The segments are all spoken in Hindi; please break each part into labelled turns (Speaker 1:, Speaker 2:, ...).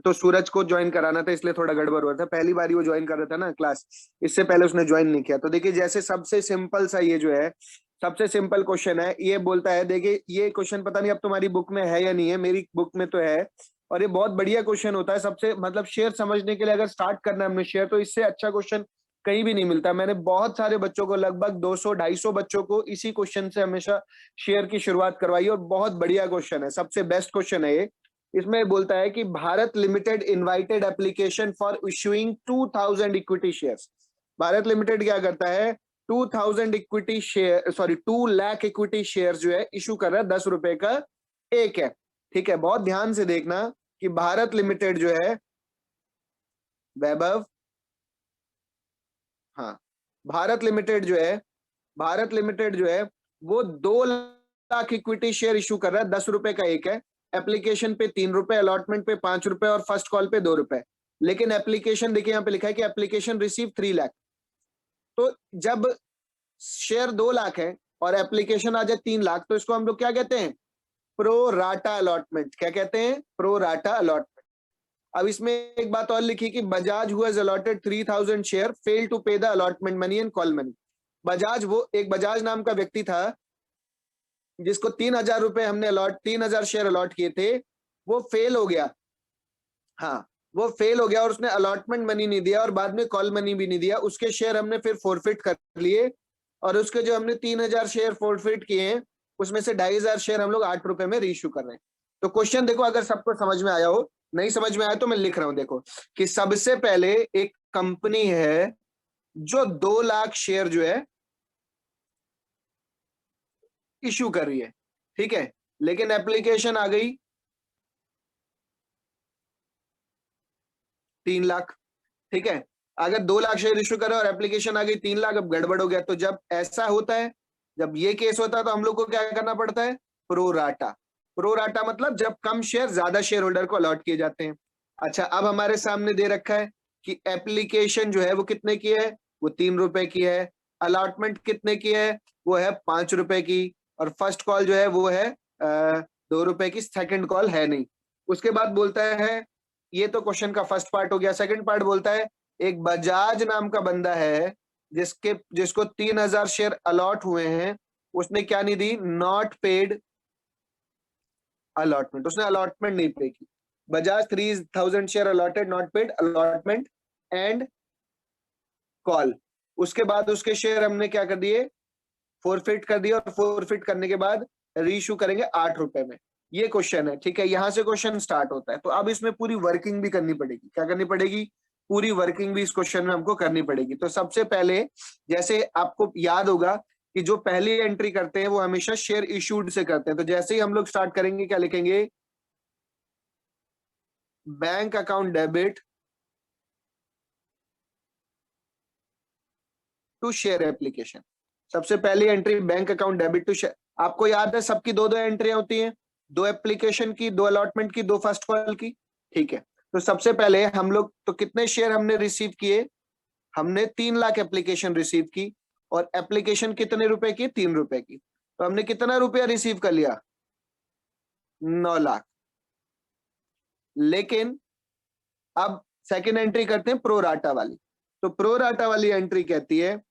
Speaker 1: तो सूरज को ज्वाइन कराना था इसलिए थोड़ा गड़बड़ हुआ था, पहली बार ही वो ज्वाइन कर रहा था ना क्लास, इससे पहले उसने ज्वाइन नहीं किया। तो देखिए जैसे सबसे सिंपल सा ये जो है, सबसे सिंपल क्वेश्चन है, ये बोलता है, देखिए ये क्वेश्चन पता नहीं अब तुम्हारी बुक में है या नहीं है, मेरी बुक में तो है, और ये बहुत बढ़िया क्वेश्चन होता है। सबसे मतलब शेयर समझने के लिए अगर स्टार्ट करना है हमने शेयर, तो इससे अच्छा क्वेश्चन कहीं भी नहीं मिलता। मैंने बहुत सारे बच्चों को, लगभग 200-250 बच्चों को इसी क्वेश्चन से हमेशा शेयर की शुरुआत करवाई, और बहुत बढ़िया क्वेश्चन है, सबसे बेस्ट क्वेश्चन है ये। इसमें बोलता है कि Bharat limited invited application for issuing 2000 equity shares. Bharat limited क्या करता है, 2000 equity share, sorry 2 lakh equity share जो है इशू कर रहा है, 10 रुपए का एक है। ठीक है, बहुत ध्यान से देखना कि भारत लिमिटेड जो है, वैभव, हाँ, भारत लिमिटेड जो है, भारत लिमिटेड जो है वो 2 लाख इक्विटी शेयर इशू कर रहा है, 10 रुपए का एक है। एप्लीकेशन पे 3 रुपए, अलॉटमेंट पे 5 रुपए और फर्स्ट कॉल पे 2 रुपए। लेकिन एप्लीकेशन देखिए यहाँ पे लिखा है कि एप्लीकेशन रिसीव 3 लाख। तो जब शेयर 2 लाख है और एप्लीकेशन आ जाए 3 लाख, तो इसको हम लोग क्या कहते हैं, प्रो राटा अलॉटमेंट। क्या कहते हैं, प्रो राटा अलॉटमेंट। अब इसमें एक बात और लिखी कि Bajaj who has allotted 3000 share fail to pay the allotment money and call money. Bajaj, वो एक बजाज नाम का व्यक्ति था जिसको 3000 रुपए हमने 3000 शेयर अलॉट किए थे, वो फेल हो गया। हाँ, वो फेल हो गया और उसने अलॉटमेंट मनी नहीं दिया और बाद में कॉल मनी भी नहीं दिया। उसके शेयर हमने फिर फोरफिट कर लिए, और उसके जो हमने 3000 शेयर फोरफिट किए हैं, उसमें से 2500 शेयर हम लोग 8 रुपए में रीइश्यू कर रहे हैं। तो क्वेश्चन देखो, अगर सबको समझ में आया हो, नहीं समझ में आया तो मैं लिख रहा हूं, देखो कि सबसे पहले एक कंपनी है जो 2 लाख शेयर जो है इशू कर रही है, ठीक है, लेकिन एप्लीकेशन आ गई 3 लाख। ठीक है, अगर 2 लाख शेयर इशू करे और एप्लीकेशन आ गई 3 लाख, अब गड़बड़ हो गया। तो जब ऐसा होता है, जब ये केस होता है, तो हम लोग को क्या करना पड़ता है, प्रो राटा। प्रो राटा मतलब जब कम शेयर ज्यादा शेयर होल्डर को अलॉट किए जाते हैं। अच्छा, अब हमारे सामने दे रखा है कि एप्लीकेशन जो है वो कितने की है, वो 3 रुपए की है। अलॉटमेंट कितने की है, वो है 5 रुपए की। और फर्स्ट कॉल जो है वो है 2 रुपए की, सेकंड कॉल है नहीं। उसके बाद बोलता है, ये तो क्वेश्चन का फर्स्ट पार्ट हो गया। सेकंड पार्ट बोलता है, एक बजाज नाम का बंदा है जिसको 3000 शेयर अलॉट हुए हैं, उसने क्या नहीं दी, नॉट पेड अलॉटमेंट। उसने अलॉटमेंट नहीं पे की। Bajaj 3000 share allotted, not paid allotment and call. उसके बाद उसके शेयर हमने क्या कर दिए, फोरफिट कर दिए, और फोरफिट करने के बाद रीइश्यू करेंगे 8 रुपए में। ये क्वेश्चन है, ठीक है, यहां से क्वेश्चन स्टार्ट होता है। तो अब इसमें पूरी वर्किंग भी करनी पड़ेगी। क्या करनी पड़ेगी, पूरी वर्किंग भी इस क्वेश्चन में हमको करनी पड़ेगी। तो सबसे पहले, जैसे आपको याद होगा कि जो पहली एंट्री करते हैं वो हमेशा शेयर इशूड से करते हैं। तो जैसे ही हम लोग स्टार्ट करेंगे, क्या लिखेंगे, bank account debit to share application. सबसे पहली entry bank account debit to share. आपको याद है सबकी 2-2 एंट्रियां होती हैं, 2 एप्लीकेशन की, 2 अलॉटमेंट की, 2 फर्स्ट कॉल की। ठीक है, तो सबसे पहले हम लोग, तो कितने शेयर हमने रिसीव किए, हमने 3 लाख एप्लीकेशन रिसीव की, और एप्लीकेशन कितने रुपए की, 3 रुपए की। तो हमने कितना रुपया रिसीव कर लिया, 9 लाख। लेकिन अब सेकेंड एंट्री करते हैं प्रो राटा वाली। तो प्रो राटा वाली एंट्री कहती है,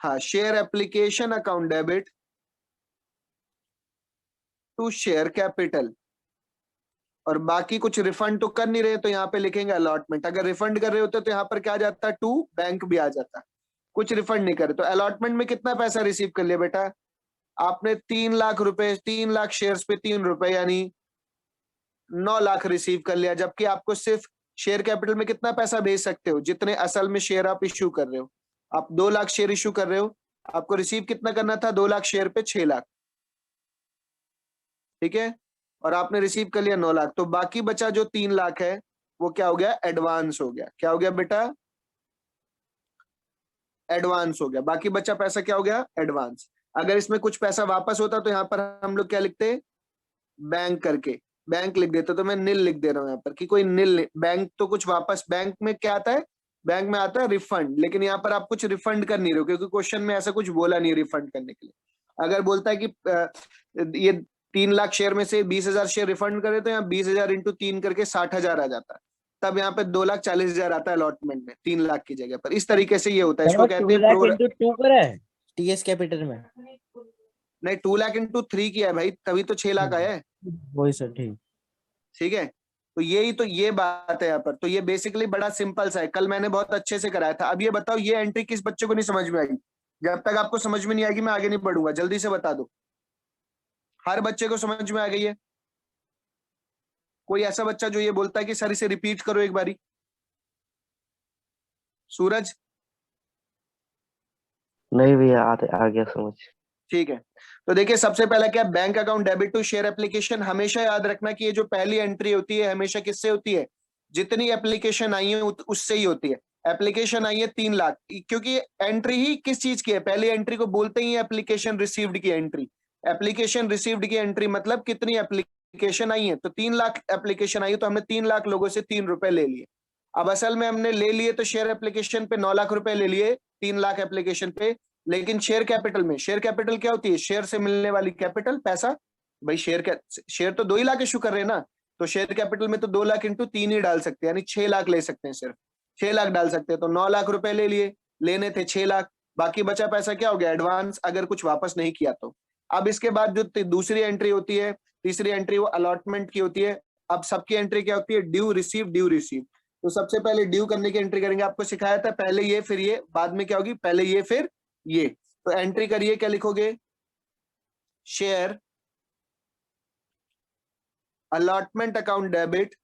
Speaker 1: हाँ, share application account debit to share capital, और बाकी कुछ रिफंड तो कर नहीं रहे, तो यहाँ पे लिखेंगे अलॉटमेंट। अगर रिफंड कर रहे होते तो यहाँ पर क्या आ जाता, टू बैंक भी आ जाता। कुछ रिफंड नहीं करे, तो अलॉटमेंट में कितना पैसा रिसीव कर लिया बेटा, आपने 3 लाख रुपए, 3 लाख शेयर्स पे 3 रुपए, यानी 9 लाख रिसीव कर लिया। जबकि आपको सिर्फ शेयर कैपिटल में कितना पैसा भेज सकते हो, जितने असल में शेयर आप इश्यू कर रहे हो। आप 2 लाख शेयर इश्यू कर रहे हो, आपको रिसीव कितना करना था, 2 लाख शेयर पे 6 लाख। ठीक है, और आपने रिसीव कर लिया 9 लाख। तो बाकी बचा जो 3 लाख है, वो क्या हो गया, एडवांस हो गया। क्या हो गया बेटा, एडवांस हो गया। बाकी बचा पैसा क्या हो गया, एडवांस। अगर इसमें कुछ पैसा वापस होता तो यहाँ पर हम लोग क्या लिखते, बैंक करके बैंक लिख देते। तो मैं नील लिख दे रहा हूं यहाँ पर कि कोई नील, बैंक तो कुछ वापस, बैंक में क्या आता है, बैंक में आता है रिफंड। लेकिन यहाँ पर आप कुछ रिफंड कर नहीं रहे हो, क्योंकि क्वेश्चन में ऐसा कुछ बोला नहीं रिफंड करने के लिए। अगर बोलता है कि ये 3 लाख शेयर में से 20,000 शेयर रिफंड करे तो यहाँ 20,000 इंटू 3 करके 60,000 आ जाता है, तब यहाँ पे 2,40,000 आता है अलॉटमेंट में 3 लाख की जगह पर। इस तरीके से ये होता है,
Speaker 2: सर वो
Speaker 1: इसको कहते
Speaker 2: 2
Speaker 1: हैं
Speaker 2: लाख
Speaker 1: प्रो।
Speaker 2: इंटू 2 करा है टीएस कैपिटल में।
Speaker 1: नहीं, 2 लाख इंटू 3 किया है भाई, तभी तो 6 लाख आया है।
Speaker 2: वही सर, ठीक।
Speaker 1: ठीक है, तो यही तो ये बात है यहाँ पर। तो ये बेसिकली बड़ा सिंपल सा है, कल मैंने बहुत अच्छे से कराया था। अब ये बताओ, ये एंट्री किस बच्चे को नहीं समझ में आई? जब तक आपको समझ में नहीं आएगी मैं आगे नहीं बढ़ूंगा, जल्दी से बता दो। हर बच्चे को समझ में आ गई है? कोई ऐसा बच्चा जो ये बोलता है कि सर इसे रिपीट करो एक बारी? सूरज?
Speaker 3: नहीं भैया, आ गया समझ।
Speaker 1: ठीक है, तो देखिए सबसे पहला क्या, bank account debit to share application. हमेशा याद रखना कि ये जो पहली एंट्री होती है हमेशा किससे होती है? जितनी एप्लीकेशन आई है उससे ही होती है। एप्लीकेशन आई है 3 लाख, क्योंकि एंट्री ही किस चीज की है? पहली एंट्री को बोलते ही एप्लीकेशन रिसीव्ड की एंट्री। एप्लीकेशन रिसीव्ड की एंट्री मतलब कितनी एप्लीकेशन आई है, तो 3 लाख एप्लीकेशन आई है, तो हमने 3 लाख लोगों से 3 रुपए ले लिए। अब असल में हमने ले लिए तो शेयर एप्लीकेशन पे 9 लाख रुपए ले लिए 3 लाख एप्लीकेशन पे, लेकिन शेयर कैपिटल में, शेयर कैपिटल क्या होती है? शेयर से मिलने वाली कैपिटल, पैसा। भाई शेयर तो 2 ही लाख इशू कर रहे हैं ना, तो शेयर कैपिटल में तो 2 लाख इंटू 3 ही डाल सकते हैं, यानी 6 लाख ले सकते हैं, सिर्फ 6 लाख डाल सकते हैं। तो 9 लाख रुपए ले लिए, लेने थे 6 लाख, बाकी बचा पैसा क्या हो गया? एडवांस, अगर कुछ वापस नहीं किया तो। अब इसके बाद जो दूसरी एंट्री होती है, तीसरी एंट्री, वो अलॉटमेंट की होती है। अब सबकी एंट्री क्या होती है? Due receive, due receive. तो सबसे पहले ड्यू करने की एंट्री करेंगे, आपको सिखाया था, पहले ये फिर ये, बाद में क्या होगी? पहले ये फिर ये। तो एंट्री करिए, क्या लिखोगे? Share allotment account debit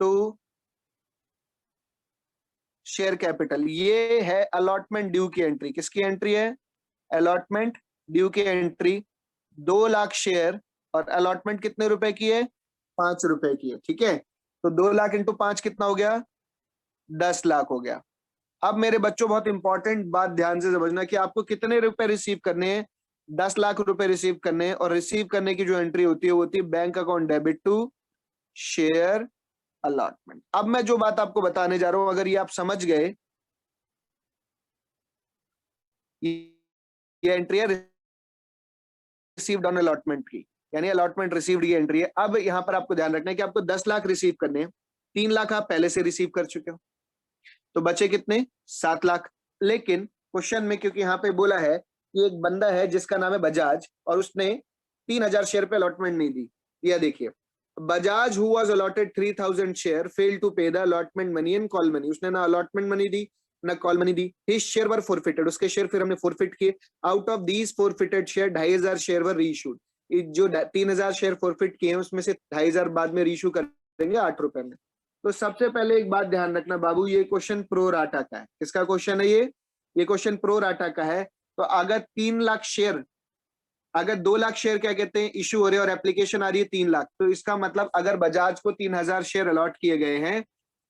Speaker 1: to share capital. ये है अलॉटमेंट ड्यू की एंट्री। किसकी एंट्री है? अलॉटमेंट ड्यू की एंट्री। 2 लाख शेयर, और अलॉटमेंट कितने रुपए की है? 5 रुपए की है। ठीक है, तो 2 लाख इंटू 5 कितना हो गया? 10 लाख हो गया। अब मेरे बच्चों बहुत इंपॉर्टेंट बात ध्यान से समझना कि आपको कितने रुपए रिसीव करने हैं? 10 लाख रुपए रिसीव करने हैं, और रिसीव करने की जो एंट्री होती है वो होती है bank account debit to share allotment. अब मैं जो बात आपको बताने जा रहा हूं, अगर ये आप समझ गए, ये एंट्री है रिसीव्ड ऑन अलॉटमेंट की, यानी अलॉटमेंट रिसीव्ड की एंट्री है। अब यहां पर आपको ध्यान रखना है कि आपको 10 लाख रिसीव करने हैं, 3 लाख आप पहले से रिसीव कर चुके हो, तो बचे कितने? 7 लाख। लेकिन क्वेश्चन में क्योंकि यहाँ पे बोला है कि एक बंदा है जिसका नाम है बजाज, और उसने 3,000 शेयर पे अलॉटमेंट नहीं दी। यह देखिए, Bajaj who was allotted 3,000 share failed to pay the allotment money and call money. उसने ना अलॉटमेंट मनी दी ना कॉल मनी दी। हिज शेयर वर फॉरफिटेड, उसके शेयर फिर हमने फॉरफिट किए। Out of these forfeited share 2,500 share were reissued. जो 3,000 शेयर फॉरफिट किए हैं उसमें से 2,500 बाद में रीइश्यू करेंगे 8 रुपए में। तो सबसे पहले एक बात ध्यान रखना बाबू, ये क्वेश्चन प्रो राटा का है। किसका क्वेश्चन है ये क्वेश्चन प्रो राटा का है। तो अगर 3 लाख शेयर, अगर 2 लाख शेयर क्या कहते हैं इशू हो रहे और एप्लीकेशन आ रही है 3 लाख, तो इसका मतलब अगर बजाज को 3,000 शेयर अलॉट किए गए हैं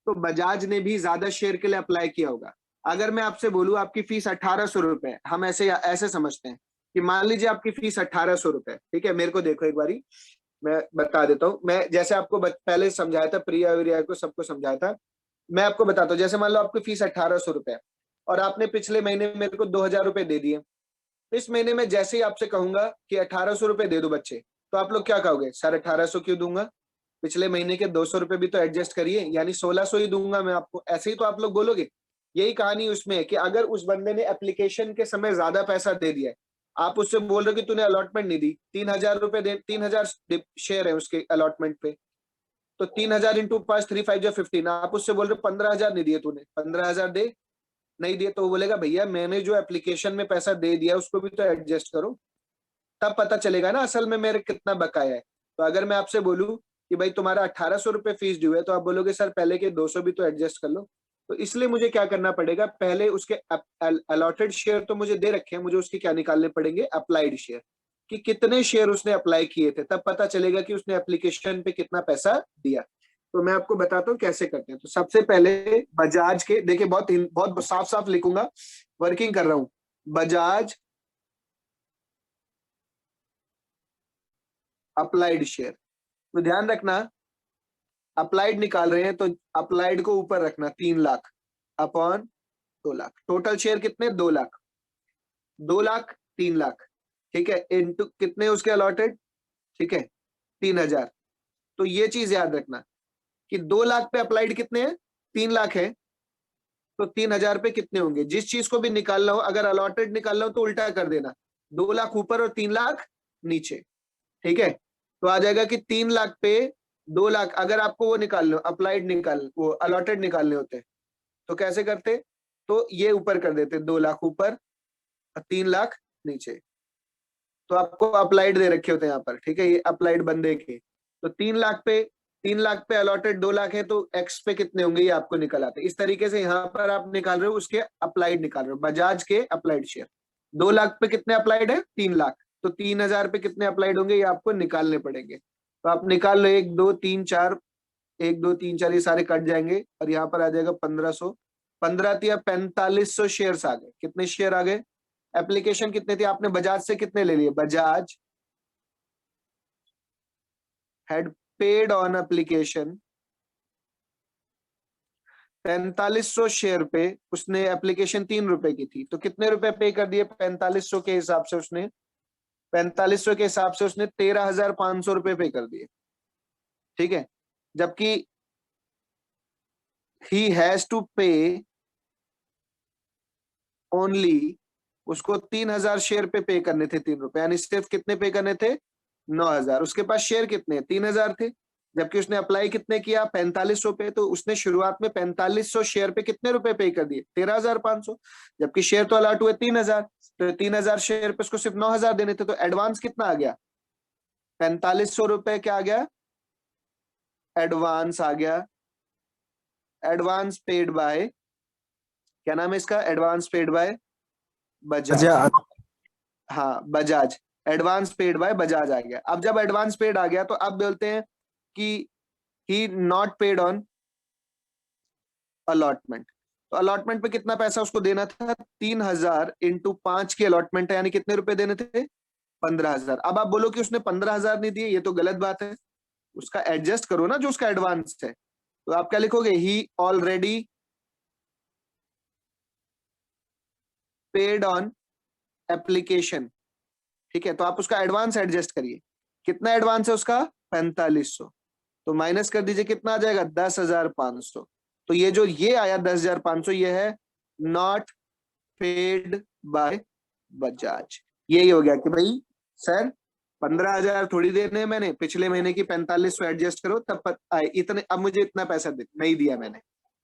Speaker 1: तो बजाज ने भी ज्यादा शेयर के लिए अप्लाई किया होगा। अगर मैं आपसे बोलूं आपकी फीस 1,800 रुपए, हम ऐसे समझते हैं कि मान लीजिए आपकी फीस 1,800 रुपए, ठीक है। मेरे को देखो एक बारी, मैं बता देता हूँ। मैं जैसे आपको पहले समझाया था, प्रिया विरिया को सबको समझाया था, मैं आपको बताता हूँ। जैसे मान लो आपकी फीस 1,800 रुपए और आपने पिछले महीने मेरे को 2,000 रुपए दे दिए। इस महीने में जैसे ही आपसे कहूंगा कि 1,800 रुपए दे दो बच्चे, तो आप लोग क्या कहोगे? सर 1,800 क्यों दूंगा, पिछले महीने के 200 रुपए भी तो एडजस्ट करिए, यानी 1,600 ही दूंगा मैं आपको। ऐसे ही तो आप लोग बोलोगे। यही कहानी उसमें है कि अगर उस बंदे ने एप्लीकेशन के समय ज्यादा पैसा दे दिया है, आप उससे बोल रहे हो कि तूने अलॉटमेंट नहीं दी, 3,000 रुपए दे, 3,000 शेयर है उसके अलॉटमेंट पे, तो 3,000 इंटू 5, 3 5 15, आप उससे बोल रहे हो 15,000 नहीं दिए तूने, 15,000 दे, नहीं दिए, तो वो बोलेगा भैया मैंने जो एप्लीकेशन में पैसा दे दिया उसको भी तो एडजस्ट करो, तब पता चलेगा ना असल में मेरे कितना बकाया है। तो अगर मैं आपसे बोलूं कि भाई तुम्हारा 1,800 रुपए फीस ड्यू है, तो आप बोलोगे सर पहले के 200 भी तो एडजस्ट कर लो। तो इसलिए मुझे क्या करना पड़ेगा, पहले उसके अलॉटेड शेयर तो मुझे दे रखे हैं, मुझे उसके क्या निकालने पड़ेंगे? अप्लाइड शेयर, कि कितने शेयर उसने अप्लाई किए थे, तब पता चलेगा कि उसने एप्लीकेशन पे कितना पैसा दिया। तो मैं आपको बताता हूँ कैसे करते हैं। तो सबसे पहले बजाज के, देखिए बहुत बहुत साफ साफ लिखूंगा, वर्किंग कर रहा हूं। बजाज अप्लाइड शेयर, तो ध्यान रखना अप्लाइड निकाल रहे हैं तो अप्लाइड को ऊपर रखना, 3 lakh upon 2 lakh. Total share कितने? 2 लाख, 2 लाख 3 लाख, ठीक है, इनटू कितने उसके अलॉटेड, ठीक है 3000। तो ये चीज याद रखना कि 2 लाख पे अप्लाइड कितने हैं, 3 लाख है, तो 3000 पे कितने होंगे। जिस चीज को भी निकालना हो, अगर अलॉटेड निकालना हो तो उल्टा कर देना, 2 लाख ऊपर और 3 लाख नीचे, ठीक है। तो आ जाएगा कि 3 लाख पे 2 लाख, अगर आपको वो निकालने अप्लाइड निकाल वो अलॉटेड निकालने होते तो कैसे करते, तो ये ऊपर कर देते, 2 लाख ऊपर और 3 लाख नीचे। तो आपको अप्लाइड दे रखे होते हैं यहाँ पर, ठीक है, ये अप्लाइड बंदे के। तो 3 लाख पे अलॉटेड 2 लाख है, तो एक्स पे कितने होंगे ये आपको निकल आते हैं। इस तरीके से यहाँ पर आप निकाल रहे हो उसके अप्लाइड निकाल रहे हो, बजाज के अप्लाइड शेयर। 2 लाख पे कितने अप्लाइड है, 3 लाख, तो 3000 पे कितने अप्लाइड होंगे ये आपको निकालने पड़ेंगे। तो आप निकाल लो, 1 2 3 4, 1 2 3 4 ये सारे कट जाएंगे और यहाँ पर आ जाएगा 1500। 15 तिया 4500 शेयर आ गए। कितने शेयर आ गए, एप्लीकेशन कितने थे आपने बजाज से कितने ले लिए, Bajaj had paid on application 4500 share पे, उसने एप्लीकेशन 3 रुपए की थी, तो कितने रुपए पे कर दिए 4500 के हिसाब से उसने, 4500 के हिसाब से उसने 13500 रुपए पे कर दिए, ठीक है। जबकि ही हैज टू पे ओनली, उसको 3000 शेयर पे करने थे 3 रुपए, यानी सिर्फ कितने पे करने थे 9000। उसके पास शेयर कितने 3000 थे, जबकि उसने अप्लाई कितने किया 4500 पे, तो उसने शुरुआत में 4500 शेयर पे कितने रुपए पे कर दिए 13500, जबकि शेयर तो अलॉट हुए 3000, तो 3000 शेयर पे उसको सिर्फ 9000 देने थे। तो एडवांस कितना आ गया 4500 रुपए, क्या आ गया एडवांस आ गया, एडवांस पेड बाय, क्या नाम है इसका, एडवांस पेड बाय बजाज, हाँ Bajaj, advance paid by Bajaj आ गया। अब जब एडवांस पेड आ गया तो अब बोलते हैं कि ही नॉट पेड ऑन अलॉटमेंट। तो अलॉटमेंट पे कितना पैसा उसको देना था, 3000 इंटू 5 की अलॉटमेंट है, यानी कितने रुपए देने थे 15000। अब आप बोलो कि उसने 15000 नहीं दिए, ये तो गलत बात है, उसका एडजस्ट करो ना जो उसका एडवांस है। तो आप क्या लिखोगे, ही ऑलरेडी पेड ऑन एप्लीकेशन, ठीक है। तो आप उसका एडवांस एडजस्ट करिए, कितना एडवांस है उसका 4500, तो माइनस कर दीजिए कितना आ जाएगा 10500। तो ये जो ये आया 10500 ये है नॉट पेड बाय बजाज। यही हो गया कि भाई सर 15000 थोड़ी देने हैं मैंने, पिछले महीने की 4500 एडजस्ट करो तब आए इतने, अब मुझे इतना पैसा नहीं दिया मैंने,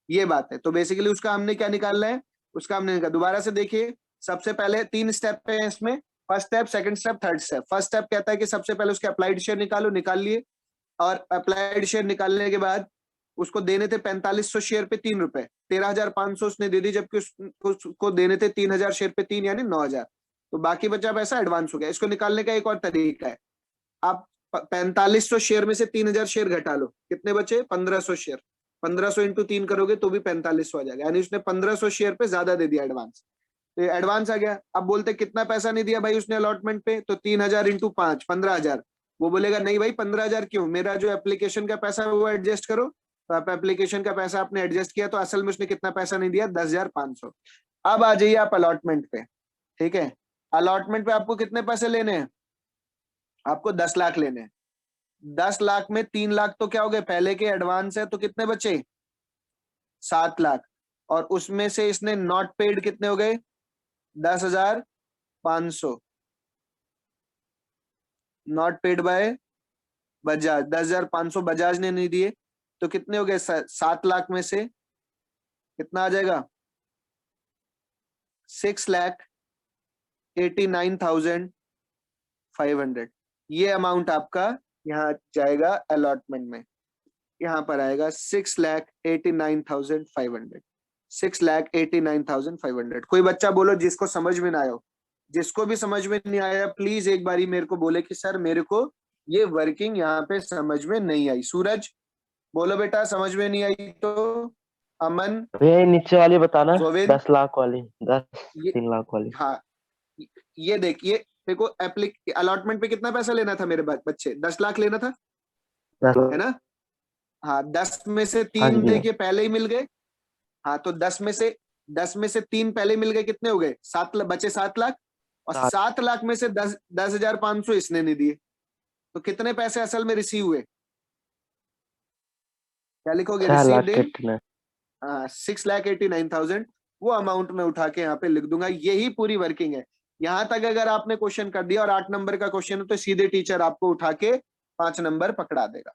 Speaker 1: ये बात है। तो बेसिकली उसका हमने क्या निकालना है, उसका हमने दोबारा से देखिए, सबसे पहले 3 स्टेप है इसमें, first step, second step, third step. First step कहता है कि सबसे पहले उसके अप्लाइड शेयर निकालो, निकाल लिए, और अप्लाइड शेयर निकालने के बाद उसको देने थे 4500 शेयर पे 3 रुपए, 13500 उसने दे दी, जबकि उसको देने थे 3000 शेयर पे 3 यानी 9000, तो बाकी बचा पैसा एडवांस हो गया। इसको निकालने का एक और तरीका है, आप 4500 शेयर में से 3000 शेयर घटा लो, कितने बचे 1500 शेयर, 1500 इंटू 3 करोगे तो भी 4500 आ जाएगा, यानी उसने 1500 शेयर पे ज्यादा दे दिया एडवांस, तो एडवांस आ गया। अब बोलते कितना पैसा नहीं दिया भाई उसने अलॉटमेंट पे, तो 3000 इंटू 5 15000। वो बोलेगा नहीं भाई 15000 क्यों, मेरा जो एप्लीकेशन का पैसा है वो एडजस्ट करो। तो आप एप्लीकेशन का पैसा आपने एडजस्ट किया, तो असल में उसने कितना पैसा नहीं दिया 10500। अब आ जाइए आप अलॉटमेंट पे, ठीक है। अलॉटमेंट पे आपको कितने पैसे लेने हैं, आपको 10 लाख लेने हैं। 10 लाख में 3 लाख तो क्या हो गए पहले के एडवांस है, तो कितने बचे 7 लाख, और उसमें से इसने नॉट पेड कितने हो गए 10500, not paid by Bajaj, 10500 Bajaj ने नहीं दिए, तो कितने हो गए 7 लाख में से कितना आ जाएगा 6,89,500। ये अमाउंट आपका यहाँ जाएगा अलॉटमेंट में, यहाँ पर आएगा 6,89,500, 6,89,500। कोई बच्चा बोलो जिसको समझ में ना आया हो, जिसको भी समझ में नहीं आया प्लीज एक बारी मेरे को बोले कि सर मेरे को ये वर्किंग यहाँ पे समझ में नहीं आई। सूरज बोलो बेटा समझ में नहीं आई तो। अमन,
Speaker 3: भैया ये नीचे वाली बताना,
Speaker 1: गोविंद,
Speaker 3: 10 लाख वाली, 10
Speaker 1: ये
Speaker 3: 3 लाख वाली।
Speaker 1: हाँ ये देखिए, देखो अलॉटमेंट पे कितना पैसा लेना था मेरे बच्चे, 10 लाख लेना था
Speaker 3: 10
Speaker 1: है ना। हाँ 10 में से
Speaker 3: हाँ
Speaker 1: 3
Speaker 3: जी भैया।
Speaker 1: देखिए पहले ही मिल गए, हाँ तो 10 में से 3 पहले मिल गए, कितने हो गए 7 बचे 7 लाख। और
Speaker 3: सात।
Speaker 1: 7 लाख में से 10,500 इसने नहीं दिए, तो कितने पैसे असल में रिसीव हुए? क्या लिखोगे?
Speaker 3: 6 लाख
Speaker 1: रिसीव्ड इन
Speaker 3: कितने?
Speaker 1: 6,89,000, वो अमाउंट में उठा के यहाँ पे लिख दूंगा। यही पूरी वर्किंग है। यहां तक अगर आपने क्वेश्चन कर दिया और 8 नंबर का क्वेश्चन है तो सीधे टीचर आपको उठा के 5 नंबर पकड़ा देगा,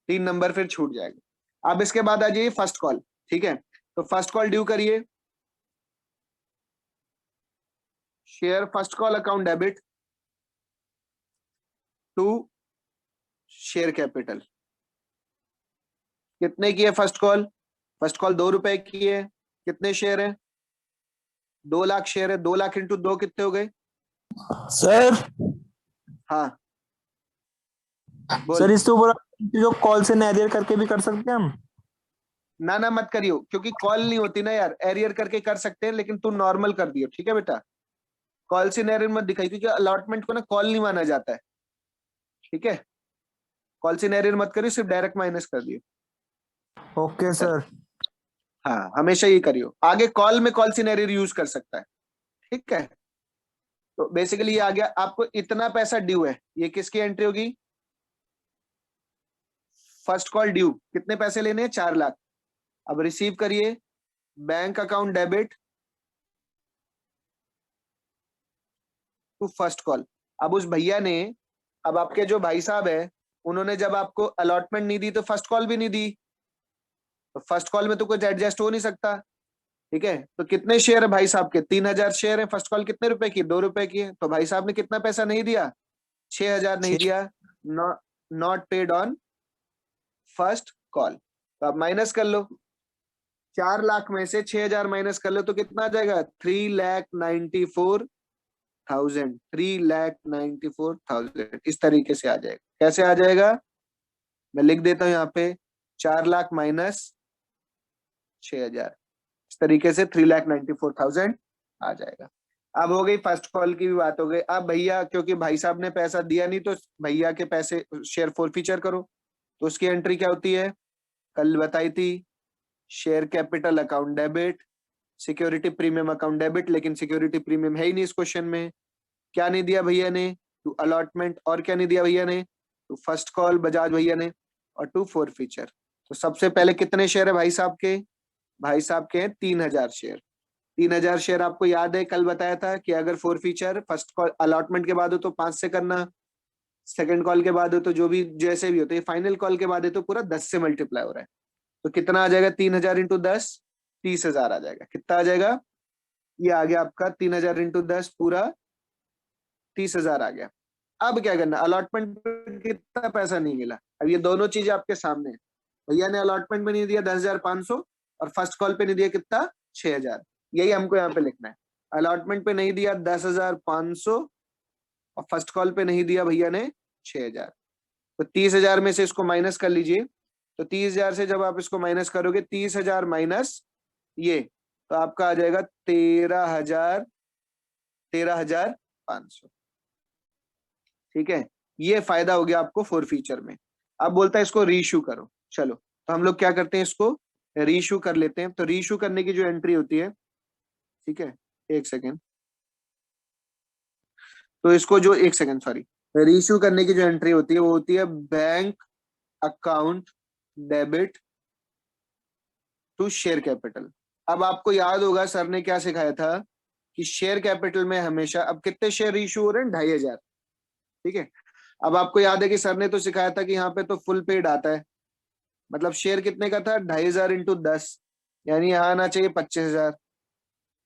Speaker 1: 3 नंबर फिर छूट जाएगा। अब इसके बाद आ जाइए फर्स्ट कॉल। ठीक है, तो फर्स्ट कॉल ड्यू करिए। Share first call account debit to share capital. कितने की है फर्स्ट कॉल? फर्स्ट कॉल 2 रुपए की है। कितने शेयर है? 2 लाख शेयर है। 2 लाख इंटू 2 कितने हो गए?
Speaker 4: सर
Speaker 1: हाँ बोल।
Speaker 4: सर इससे ऊपर जो कॉल से एरियर करके भी कर सकते हैं हम?
Speaker 1: ना ना मत करियो, क्योंकि कॉल नहीं होती ना यार। एरियर करके कर सकते हैं, लेकिन तू नॉर्मल कर दियो, ठीक है बेटा। कॉल से एरियर मत दिखाई, क्योंकि अलॉटमेंट को ना कॉल नहीं माना जाता है। ठीक है, कॉल से एरियर मत करियो, सिर्फ डायरेक्ट माइनस कर दियो।
Speaker 4: Okay sir.
Speaker 1: हाँ हमेशा ये करियो। आगे कॉल में कॉल सिनेरियो यूज कर सकता है। ठीक है, तो बेसिकली ये आ गया। आपको इतना पैसा ड्यू है, ये किसकी एंट्री होगी? First call due. कितने पैसे लेने हैं? 4 लाख। अब रिसीव करिए, bank account debit to first call. अब उस भैया ने, अब आपके जो भाई साहब है, उन्होंने जब आपको अलॉटमेंट नहीं दी तो फर्स्ट कॉल भी नहीं दी, तो फर्स्ट कॉल में तो कुछ एडजस्ट हो नहीं सकता। ठीक है, तो कितने शेयर है भाई साहब के? 3,000 शेयर है। फर्स्ट कॉल कितने रुपए की? 2 रुपए की है। तो भाई साहब ने कितना पैसा नहीं दिया? 6,000 नहीं दिया। Not paid on first call. तो आप माइनस कर लो, 4 लाख में से 6,000 माइनस कर लो तो कितना आ जाएगा? 3,94,000। 3,94,000 इस तरीके से आ जाएगा। कैसे आ जाएगा? मैं लिख देता हूं यहाँ पे, 4 लाख माइनस 6,000, इस तरीके से 3,94,000 आ जाएगा। अब हो गई फर्स्ट कॉल की भी बात हो गई। अब भैया, क्योंकि भाई साहब ने पैसा दिया नहीं, तो भैया के पैसे शेयर फॉरफीचर करो। तो उसकी एंट्री क्या होती है? कल बताई थी, share capital account debit, security premium account debit. लेकिन सिक्योरिटी प्रीमियम है ही नहीं इस क्वेश्चन में। क्या नहीं दिया भैया ने? To allotment. और क्या नहीं दिया भैया ने? टू फर्स्ट कॉल बजाज भैया ने, और टू फॉरफीचर। तो सबसे पहले कितने शेयर है भाई साहब के? भाई साहब के हैं 3,000 शेयर। 3,000 शेयर आपको याद है, कल बताया था कि अगर फॉरफीचर फर्स्ट कॉल अलॉटमेंट के बाद हो तो 5 से करना, सेकंड कॉल के बाद हो तो जो भी जैसे भी हो, तो ये फाइनल कॉल के बाद है तो पूरा 10 से मल्टीप्लाई हो रहा है। तो कितना आ जाएगा? 3,000 इंटू 10, 30,000 आ जाएगा। कितना आ जाएगा? ये आ गया आपका 3,000 इंटू 10, पूरा 30,000 आ गया। अब क्या करना? अलॉटमेंट पे कितना पैसा नहीं मिला? अब ये दोनों चीजें आपके सामने है। भैया ने अलॉटमेंट में नहीं दिया 10,500, और फर्स्ट कॉल पे नहीं दिया कितना? 6,000। यही हमको यहाँ पे लिखना है। अलॉटमेंट पे नहीं दिया 10,500, और फर्स्ट कॉल पे नहीं दिया भैया ने 6,000। तो 30,000 में से इसको माइनस कर लीजिए। तो 30,000 से जब आप इसको माइनस करोगे, 30,000 माइनस ये, तो आपका आ जाएगा 13,500। ठीक है, ये फायदा हो गया आपको फॉरफीचर में। अब बोलता है इसको रीइश्यू करो। चलो, तो हम लोग क्या करते हैं, इसको रीइश्यू कर लेते हैं। तो रीइश्यू करने की जो एंट्री होती है, ठीक है, एक सेकेंड, तो इसको जो एक सेकेंड सॉरी, रीइश्यू करने की जो एंट्री होती है वो होती है bank account debit to share capital. अब आपको याद होगा सर ने क्या सिखाया था कि शेयर कैपिटल में हमेशा, अब कितने शेयर इशू हो रहे हैं? 2,500। ठीक है, अब आपको याद है कि सर ने तो सिखाया था कि यहाँ पे तो फुल पेड आता है, मतलब शेयर कितने का था? 2,500 इंटू 10, यानी यहाँ आना चाहिए 25,000।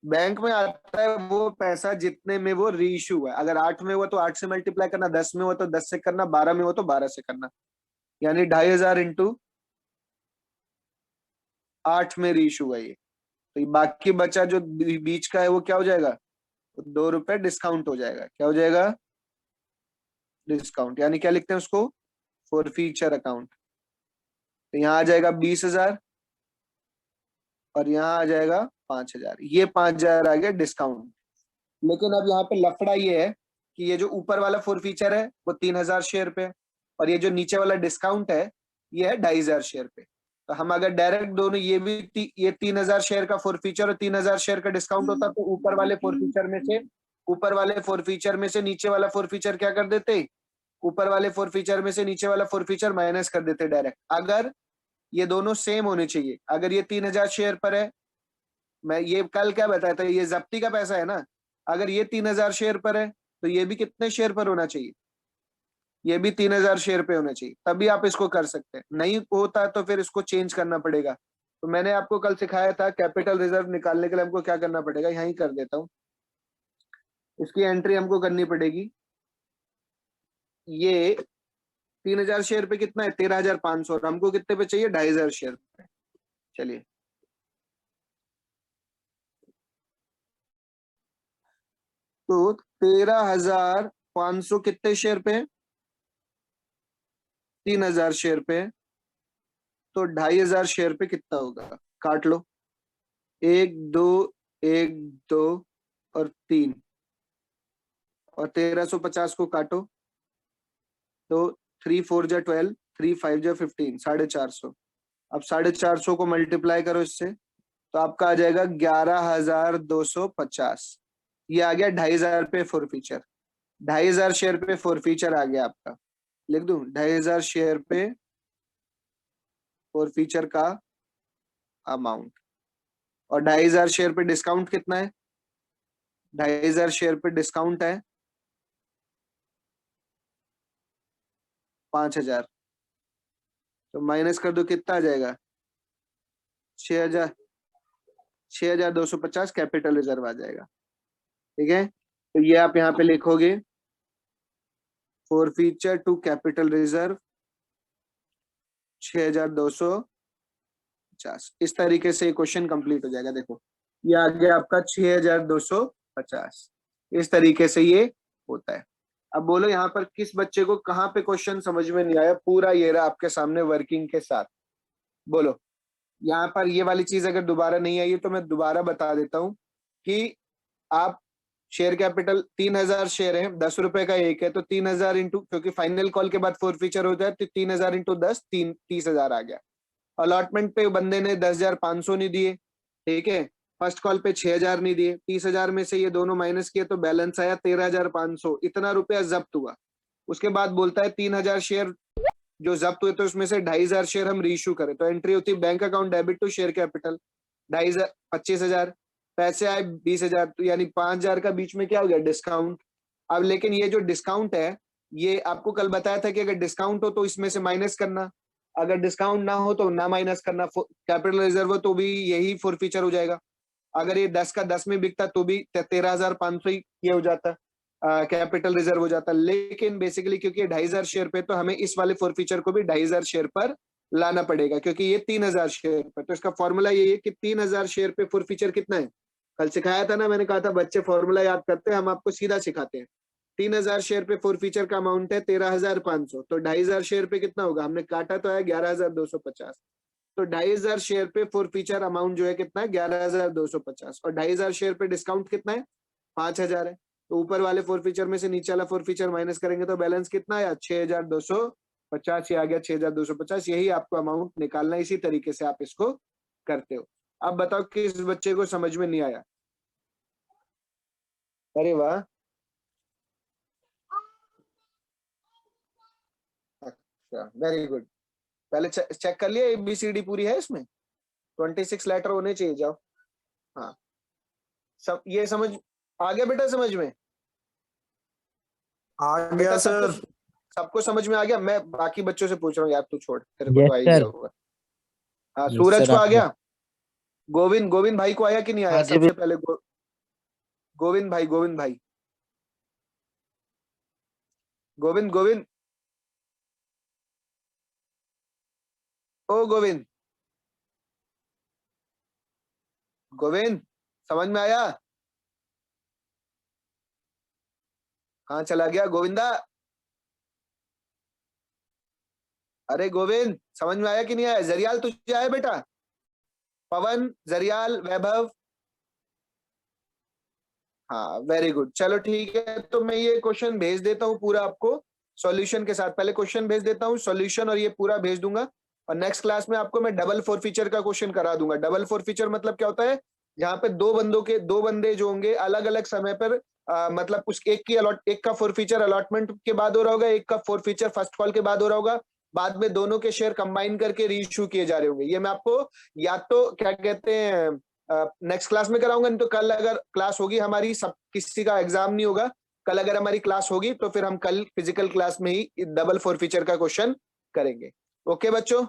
Speaker 1: बैंक में आता है वो पैसा जितने में वो री इशू हुआ है। अगर 8 में हुआ तो 8 से मल्टीप्लाई करना, 10 में हुआ तो 10 से करना, 12 में हुआ तो 12 से करना, यानी 2,500 इंटू 8 में री इशू हुआ ये। तो ये बाकी बचा जो बीच का है वो क्या हो जाएगा? तो 2 रुपए डिस्काउंट हो जाएगा। क्या हो जाएगा? डिस्काउंट। यानी क्या लिखते हैं उसको? Forfeiture account. तो यहाँ आ जाएगा 20,000, और यहाँ आ जाएगा 5,000। ये 5,000 आ गया डिस्काउंट। लेकिन अब यहाँ पे लफड़ा ये है कि ये जो ऊपर वाला फॉरफीचर है वो 3,000 शेयर पे, और ये जो नीचे वाला डिस्काउंट है ये है 2,500 शेयर पे। तो हम अगर डायरेक्ट दोनों ये 3,000 शेयर का फॉरफीचर और 3,000 शेयर का डिस्काउंट होता तो ऊपर वाले फॉरफीचर में से ऊपर वाले फोरफीचर में से नीचे वाला फोरफीचर क्या कर देते, ऊपर वाले फोरफीचर में से नीचे वाला फोरफीचर माइनस कर देते डायरेक्ट। अगर ये दोनों सेम होने चाहिए, अगर ये 3000 शेयर पर है, मैं ये कल क्या बताया था, ये जब्ती का पैसा है ना, अगर ये 3000 शेयर पर है तो ये भी कितने शेयर पर होना चाहिए, ये भी 3000 शेयर पे होना चाहिए, तभी आप इसको कर सकते हैं। नहीं होता तो फिर इसको चेंज करना पड़ेगा। तो मैंने आपको कल सिखाया था कैपिटल रिजर्व निकालने के लिए हमको क्या करना पड़ेगा, यहीं कर देता हूं, इसकी एंट्री हमको करनी पड़ेगी। ये 3000 शेयर पे कितना है, 13500, और हमको कितने पे चाहिए, 2500 शेयर पे। चलिए तो 13500 कितने शेयर पे, 3000 शेयर पे, तो 2500 शेयर पे कितना होगा, काट लो, 1 2 1 2 और 3, और 1350 को काटो तो 3 4 जा 12, 3 5 जा 15, 450। अब 450 को मल्टीप्लाई करो इससे, तो आपका आ जाएगा 11250। ये आ गया 2500 पे फोरफीचर, 2500 शेयर पे फोरफीचर आ गया आपका। लिख दूं 2500 शेयर पे फोरफीचर का अमाउंट, और 2500 शेयर पे डिस्काउंट कितना है, 2500 शेयर पे डिस्काउंट है 5000, तो माइनस कर दो कितना आ जाएगा, 6250 कैपिटल रिजर्व आ जाएगा। ठीक है, तो ये आप यहाँ पे लिखोगे फोरफीचर टू कैपिटल रिजर्व 6250। इस तरीके से क्वेश्चन कंप्लीट हो जाएगा। देखो ये आ गया आपका 6250, इस तरीके से ये होता है। अब बोलो यहाँ पर किस बच्चे को कहाँ पे क्वेश्चन समझ में नहीं आया, पूरा ये रहा आपके सामने वर्किंग के साथ। बोलो यहाँ पर ये वाली चीज अगर दोबारा नहीं आई तो मैं दोबारा बता देता हूँ कि आप शेयर कैपिटल 3000 शेयर है, 10 रुपए का एक है, तो 3000 इंटू, क्योंकि फाइनल कॉल के बाद फोरफीचर होता है, तो 3000 इंटू 10 30,000 आ गया। अलॉटमेंट पे बंदे ने 10,500 नहीं दिए, ठीक है, फर्स्ट कॉल पे 6000 नहीं दिए, 30,000 में से ये दोनों माइनस किए तो बैलेंस आया 13,500, इतना रुपया जब्त हुआ। उसके बाद बोलता है 3000 शेयर जो जब्त हुए तो उसमें से 2500 शेयर हम रीइश्यू करें, तो एंट्री होती है bank account debit to share capital, 25,000 पैसे आए 20,000, तो यानी 5,000 का बीच में क्या हो गया, डिस्काउंट। अब लेकिन ये जो डिस्काउंट है, ये आपको कल बताया था कि अगर डिस्काउंट हो तो इसमें से माइनस करना, अगर डिस्काउंट ना हो तो ना माइनस करना। कैपिटल रिजर्व हो तो भी यही फोरफीचर हो जाएगा। अगर ये 10 का 10 में बिकता तो भी 13,500 ही ये हो जाता, कैपिटल रिजर्व हो जाता। लेकिन बेसिकली क्योंकि 2500 शेयर पे, तो हमें इस वाले फोरफीचर को भी 2500 शेयर पर लाना पड़ेगा, क्योंकि ये 3000 शेयर पर। तो इसका फॉर्मूला ये है कि 3000 शेयर पे फोरफीचर कितना है, कल सिखाया था ना, मैंने कहा था बच्चे फॉर्मूला याद करते हैं, हम आपको सीधा सिखाते हैं। 3000 शेयर पे फोरफीचर का अमाउंट है 13,500, तो 2500 शेयर पे कितना होगा, हमने काटा तो है 11,250, तो 2500 शेयर पे फोरफीचर अमाउंट जो है कितना है, 11,250, और 2500 शेयर पे डिस्काउंट कितना है, 5,000 है। तो ऊपर वाले फोरफीचर में से नीचे वाला फोरफीचर माइनस करेंगे तो बैलेंस कितना आया, 6,250 ही आ गया, 6,250। यही आपको अमाउंट निकालना है, इसी तरीके से आप इसको करते हो। अब बताओ किस बच्चे को समझ में नहीं आया। अरे वाह, अच्छा वेरी गुड। पहले चेक कर लिया ABCD पूरी है इसमें, 26 लेटर होने चाहिए। जाओ, हाँ सब ये समझ आ गया बेटा, समझ में
Speaker 4: आ
Speaker 1: बेटा,
Speaker 4: गया सर।
Speaker 1: सबको समझ में आ गया। मैं बाकी बच्चों से पूछ रहा हूँ यार, तू छोड़, तेरे को
Speaker 2: Yes,
Speaker 1: तो आ ही गया
Speaker 2: sir.
Speaker 1: होगा। हाँ
Speaker 2: Yes,
Speaker 1: सूरज
Speaker 2: sir,
Speaker 1: को आ
Speaker 2: आ
Speaker 1: गया, गोविंद भाई को आया कि नहीं आया,
Speaker 3: हाँ जी
Speaker 1: सबसे पहले गोविंद भाई, गोविंद ओ गोविंद समझ में आया, हाँ चला गया गोविंदा। अरे गोविंद समझ में आया कि नहीं आया, जरियाल तुझे आया बेटा, पवन, जरियाल, वैभव, हाँ वेरी गुड। चलो ठीक है, तो मैं ये क्वेश्चन भेज देता हूँ पूरा आपको सॉल्यूशन के साथ। पहले क्वेश्चन भेज देता हूँ सॉल्यूशन, और ये पूरा भेज दूंगा, और नेक्स्ट क्लास में आपको मैं डबल फोरफीचर का क्वेश्चन करा दूंगा। डबल फोरफीचर मतलब क्या होता है, जहाँ पे दो बंदे जो होंगे अलग अलग समय पर मतलब उस एक का फॉरफीचर अलॉटमेंट के बाद हो रहा होगा, एक का फॉरफीचर फर्स्ट कॉल के बाद हो रहा होगा, बाद में दोनों के शेयर कंबाइन करके रीइश्यू किए जा रहे होंगे। ये मैं आपको या तो क्या कहते हैं नेक्स्ट क्लास में कराऊंगा, नहीं तो कल अगर क्लास होगी हमारी, सब किसी का एग्जाम नहीं होगा, कल अगर हमारी क्लास होगी तो फिर हम कल फिजिकल क्लास में ही डबल फॉरफीचर का क्वेश्चन करेंगे। ओके बच्चों,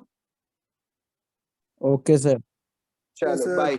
Speaker 2: ओके सर।
Speaker 1: चलो बाय।